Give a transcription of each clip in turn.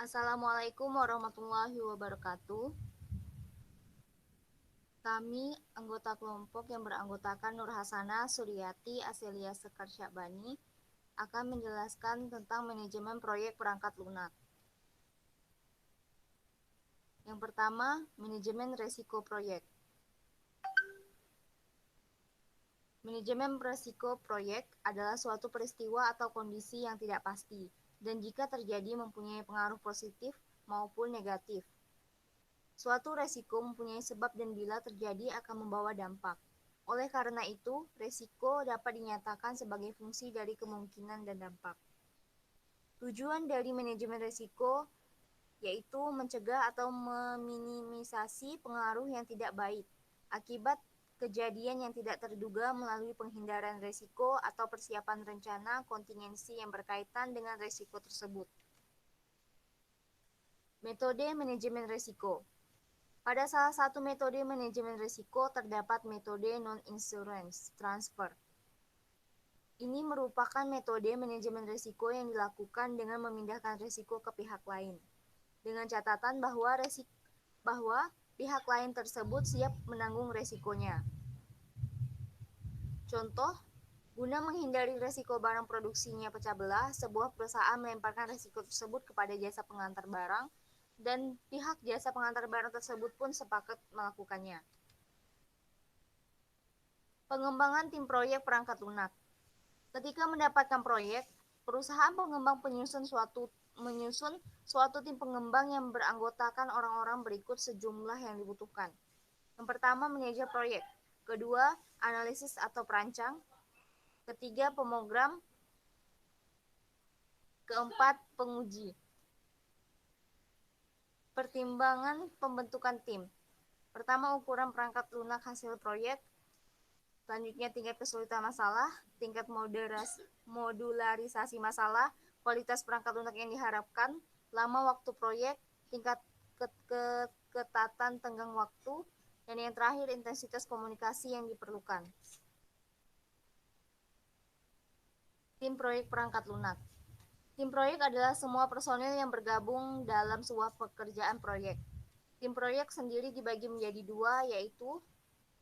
Assalamualaikum warahmatullahi wabarakatuh. Kami, anggota kelompok yang beranggotakan Nur Hasanah, Suryati, Aselia Sekar Syabani, akan menjelaskan tentang manajemen proyek perangkat lunak. Yang pertama, manajemen resiko proyek. Manajemen resiko proyek adalah suatu peristiwa atau kondisi yang tidak pasti, dan jika terjadi mempunyai pengaruh positif maupun negatif. Suatu resiko mempunyai sebab dan bila terjadi akan membawa dampak. Oleh karena itu, resiko dapat dinyatakan sebagai fungsi dari kemungkinan dan dampak. Tujuan dari manajemen resiko yaitu mencegah atau meminimisasi pengaruh yang tidak baik akibat kejadian yang tidak terduga melalui penghindaran resiko atau persiapan rencana kontingensi yang berkaitan dengan resiko tersebut. Metode manajemen resiko. Pada salah satu metode manajemen risiko terdapat metode non-insurance transfer. Ini merupakan metode manajemen risiko yang dilakukan dengan memindahkan risiko ke pihak lain, dengan catatan bahwa pihak lain tersebut siap menanggung risikonya. Contoh, guna menghindari risiko barang produksinya pecah belah, sebuah perusahaan melemparkan risiko tersebut kepada jasa pengantar barang, dan pihak jasa pengantar barang tersebut pun sepakat melakukannya. Pengembangan tim proyek perangkat lunak. Ketika mendapatkan proyek, perusahaan pengembang menyusun suatu tim pengembang yang beranggotakan orang-orang berikut sejumlah yang dibutuhkan. Yang pertama, manajer proyek. Kedua, analisis atau perancang. Ketiga, pemogram. Keempat, penguji. Pertimbangan pembentukan tim. Pertama, ukuran perangkat lunak hasil proyek. Selanjutnya, tingkat kesulitan masalah, tingkat modularisasi masalah, kualitas perangkat lunak yang diharapkan, lama waktu proyek, tingkat ketatan tenggang waktu, dan yang terakhir, intensitas komunikasi yang diperlukan. Tim proyek perangkat lunak. Tim proyek adalah semua personil yang bergabung dalam sebuah pekerjaan proyek. Tim proyek sendiri dibagi menjadi dua, yaitu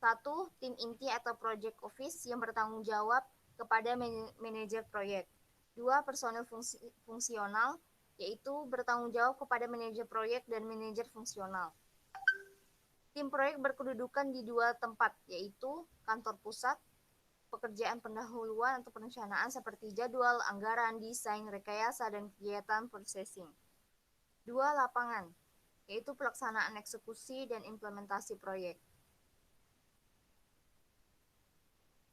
1. Tim inti atau project office yang bertanggung jawab kepada manajer proyek. 2. Personil fungsional, yaitu bertanggung jawab kepada manajer proyek dan manajer fungsional. Tim proyek berkedudukan di dua tempat, yaitu kantor pusat, pekerjaan pendahuluan atau perencanaan seperti jadwal, anggaran, desain, rekayasa, dan kegiatan processing. 2. Lapangan, yaitu pelaksanaan eksekusi dan implementasi proyek.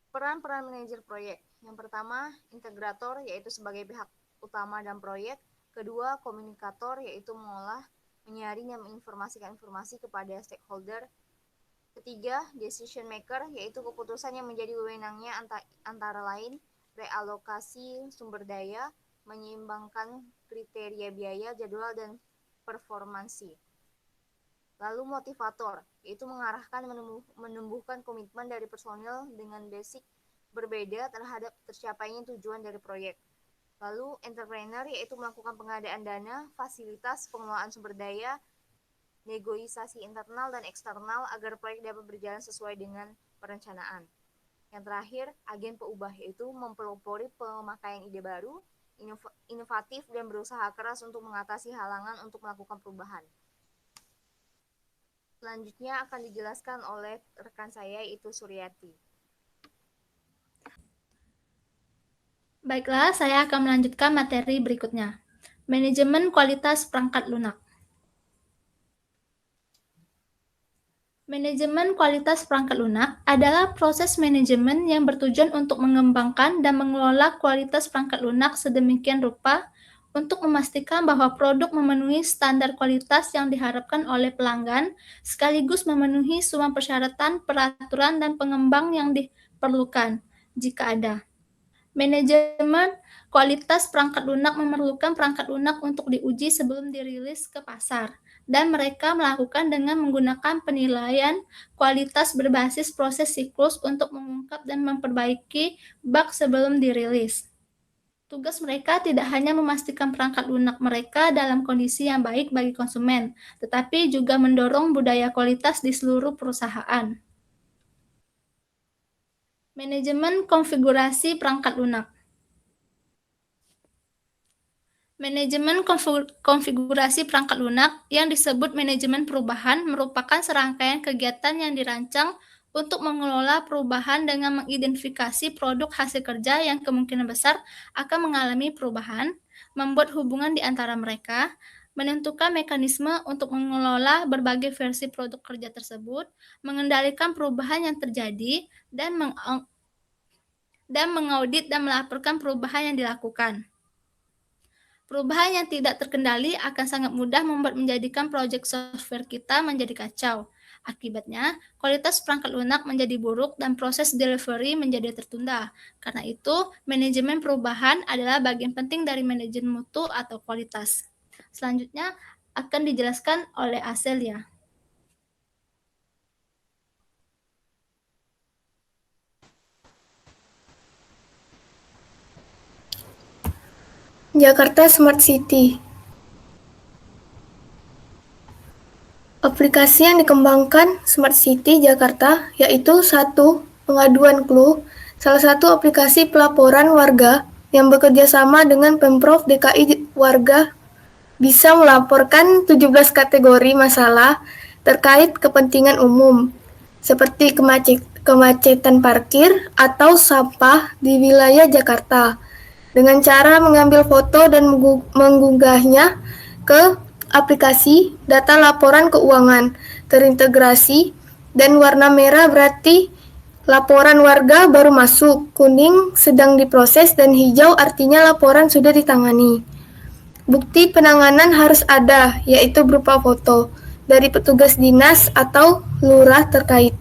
Peran-peran manajer proyek. Yang pertama, integrator, yaitu sebagai pihak utama dalam proyek. Kedua, komunikator, yaitu mengolah, menyaring, dan menginformasikan informasi kepada stakeholder. Ketiga, decision maker, yaitu keputusan yang menjadi wewenangnya antara lain realokasi sumber daya, menyeimbangkan kriteria biaya, jadwal, dan performansi. Lalu motivator, yaitu mengarahkan menumbuhkan komitmen dari personil dengan basic berbeda terhadap tercapainya tujuan dari proyek. Lalu entrepreneur, yaitu melakukan pengadaan dana, fasilitas, pengelolaan sumber daya, negosiasi internal dan eksternal agar proyek dapat berjalan sesuai dengan perencanaan. Yang terakhir, agen peubah, yaitu mempelopori pemakaian ide baru, inovatif, dan berusaha keras untuk mengatasi halangan untuk melakukan perubahan. Selanjutnya akan dijelaskan oleh rekan saya, yaitu Suryati. Baiklah, saya akan melanjutkan materi berikutnya. Manajemen kualitas perangkat lunak. Manajemen kualitas perangkat lunak adalah proses manajemen yang bertujuan untuk mengembangkan dan mengelola kualitas perangkat lunak sedemikian rupa untuk memastikan bahwa produk memenuhi standar kualitas yang diharapkan oleh pelanggan, sekaligus memenuhi semua persyaratan, peraturan, dan pengembang yang diperlukan, jika ada. Manajemen kualitas perangkat lunak memerlukan perangkat lunak untuk diuji sebelum dirilis ke pasar, dan mereka melakukan dengan menggunakan penilaian kualitas berbasis proses siklus untuk mengungkap dan memperbaiki bug sebelum dirilis. Tugas mereka tidak hanya memastikan perangkat lunak mereka dalam kondisi yang baik bagi konsumen, tetapi juga mendorong budaya kualitas di seluruh perusahaan. Manajemen konfigurasi perangkat lunak. Manajemen konfigurasi perangkat lunak yang disebut manajemen perubahan merupakan serangkaian kegiatan yang dirancang untuk mengelola perubahan dengan mengidentifikasi produk hasil kerja yang kemungkinan besar akan mengalami perubahan, membuat hubungan di antara mereka, menentukan mekanisme untuk mengelola berbagai versi produk kerja tersebut, mengendalikan perubahan yang terjadi, dan mengaudit dan melaporkan perubahan yang dilakukan. Perubahan yang tidak terkendali akan sangat mudah menjadikan proyek software kita menjadi kacau. Akibatnya, kualitas perangkat lunak menjadi buruk dan proses delivery menjadi tertunda. Karena itu, manajemen perubahan adalah bagian penting dari manajemen mutu atau kualitas. Selanjutnya akan dijelaskan oleh Aselia. Jakarta Smart City. Aplikasi yang dikembangkan Smart City Jakarta yaitu 1. Pengaduan Clue, salah satu aplikasi pelaporan warga yang bekerja sama dengan Pemprov DKI. Warga bisa melaporkan 17 kategori masalah terkait kepentingan umum, seperti kemacetan parkir atau sampah di wilayah Jakarta, dengan cara mengambil foto dan mengunggahnya ke aplikasi. Data laporan keuangan terintegrasi, dan warna merah berarti laporan warga baru masuk, kuning sedang diproses, dan hijau artinya laporan sudah ditangani. Bukti penanganan harus ada, yaitu berupa foto dari petugas dinas atau lurah terkait.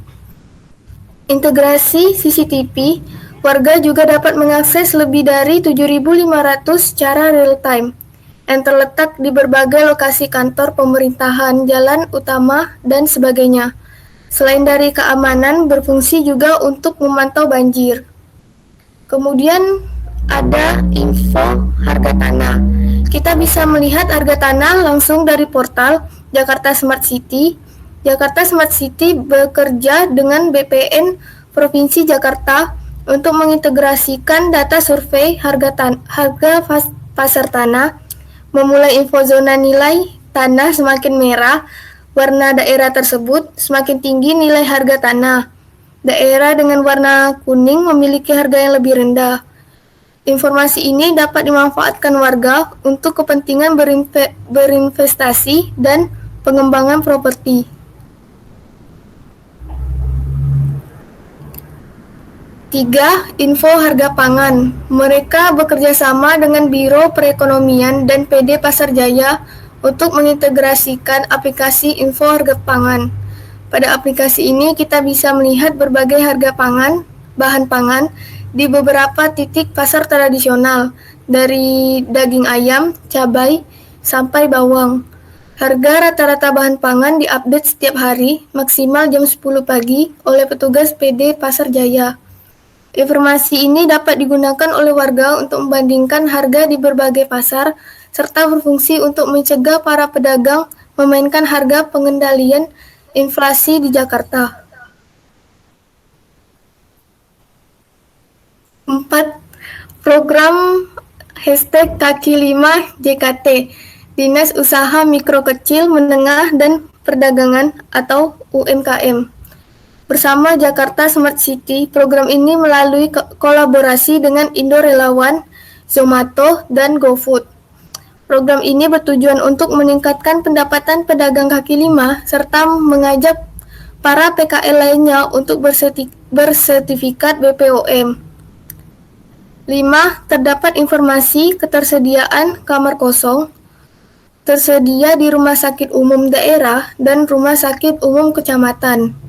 Integrasi CCTV, warga juga dapat mengakses lebih dari 7.500 secara real-time yang terletak di berbagai lokasi kantor pemerintahan, jalan utama, dan sebagainya. Selain dari keamanan, berfungsi juga untuk memantau banjir. Kemudian ada info harga tanah. Kita bisa melihat harga tanah langsung dari portal Jakarta Smart City. Jakarta Smart City bekerja dengan BPN Provinsi Jakarta untuk mengintegrasikan data survei harga pasar tanah, memulai info zona nilai tanah semakin merah, warna daerah tersebut semakin tinggi nilai harga tanah. Daerah dengan warna kuning memiliki harga yang lebih rendah. Informasi ini dapat dimanfaatkan warga untuk kepentingan berinvestasi dan pengembangan properti. 3. Info harga pangan. Mereka bekerja sama dengan Biro Perekonomian dan PD Pasar Jaya untuk mengintegrasikan aplikasi info harga pangan. Pada aplikasi ini kita bisa melihat berbagai harga bahan pangan di beberapa titik pasar tradisional, dari daging ayam, cabai, sampai bawang. Harga rata-rata bahan pangan diupdate setiap hari, maksimal jam 10 pagi oleh petugas PD Pasar Jaya. Informasi ini dapat digunakan oleh warga untuk membandingkan harga di berbagai pasar, serta berfungsi untuk mencegah para pedagang memainkan harga pengendalian inflasi di Jakarta. 4. Program #Kaki 5 JKT, Dinas Usaha Mikro Kecil Menengah dan Perdagangan atau UMKM. Bersama Jakarta Smart City, program ini melalui kolaborasi dengan Indo Relawan, Zomato, dan GoFood. Program ini bertujuan untuk meningkatkan pendapatan pedagang kaki lima serta mengajak para PKL lainnya untuk bersertifikat BPOM. 5. Terdapat informasi ketersediaan kamar kosong tersedia di Rumah Sakit Umum Daerah dan Rumah Sakit Umum Kecamatan.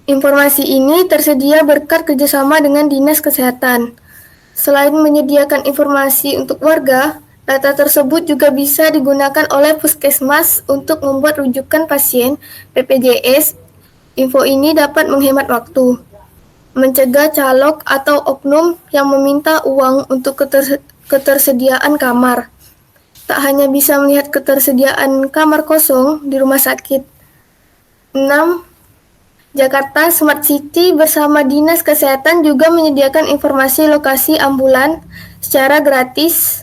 Informasi ini tersedia berkat kerjasama dengan Dinas Kesehatan. Selain menyediakan informasi untuk warga, data tersebut juga bisa digunakan oleh puskesmas untuk membuat rujukan pasien BPJS. Info ini dapat menghemat waktu. mencegah calok atau oknum yang meminta uang untuk ketersediaan kamar. Tak hanya bisa melihat ketersediaan kamar kosong di rumah sakit. 6. Jakarta Smart City bersama Dinas Kesehatan juga menyediakan informasi lokasi ambulan secara gratis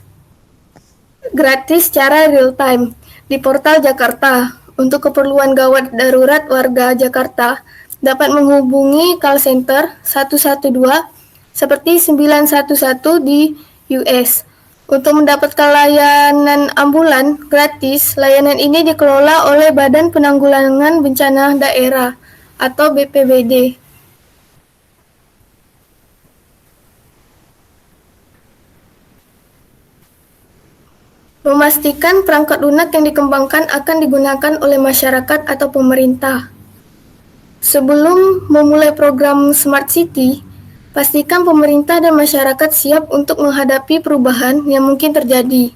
secara real time di portal Jakarta. Untuk keperluan gawat darurat, warga Jakarta dapat menghubungi call center 112 seperti 911 di US. Untuk mendapatkan layanan ambulan gratis, layanan ini dikelola oleh Badan Penanggulangan Bencana Daerah atau BPBD. Memastikan perangkat lunak yang dikembangkan akan digunakan oleh masyarakat atau pemerintah. Sebelum memulai program Smart City, pastikan pemerintah dan masyarakat siap untuk menghadapi perubahan yang mungkin terjadi.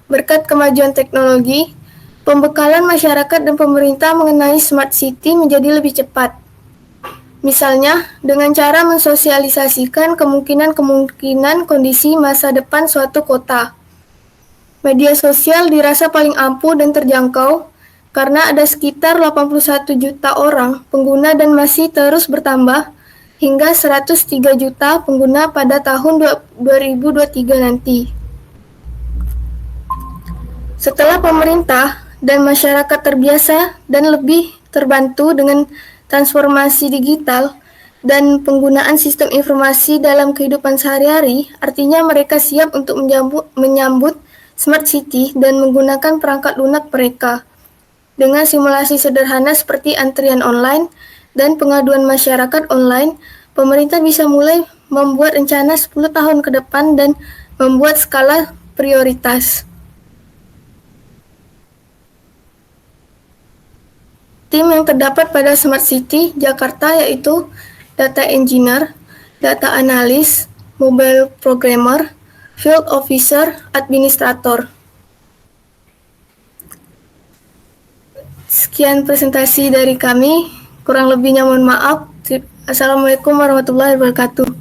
Berkat kemajuan teknologi, pembekalan masyarakat dan pemerintah mengenai Smart City menjadi lebih cepat. Misalnya, dengan cara mensosialisasikan kemungkinan kondisi masa depan suatu kota. Media sosial dirasa paling ampuh dan terjangkau karena ada sekitar 81 juta orang pengguna dan masih terus bertambah hingga 103 juta pengguna pada tahun 2023 nanti. Setelah pemerintah dan masyarakat terbiasa dan lebih terbantu dengan transformasi digital dan penggunaan sistem informasi dalam kehidupan sehari-hari, artinya mereka siap untuk menyambut Smart City dan menggunakan perangkat lunak mereka. Dengan simulasi sederhana seperti antrian online dan pengaduan masyarakat online, pemerintah bisa mulai membuat rencana 10 tahun ke depan dan membuat skala prioritas. Tim yang terdapat pada Smart City Jakarta yaitu Data Engineer, Data Analyst, Mobile Programmer, Field Officer, Administrator. Sekian presentasi dari kami, kurang lebihnya mohon maaf. Assalamualaikum warahmatullahi wabarakatuh.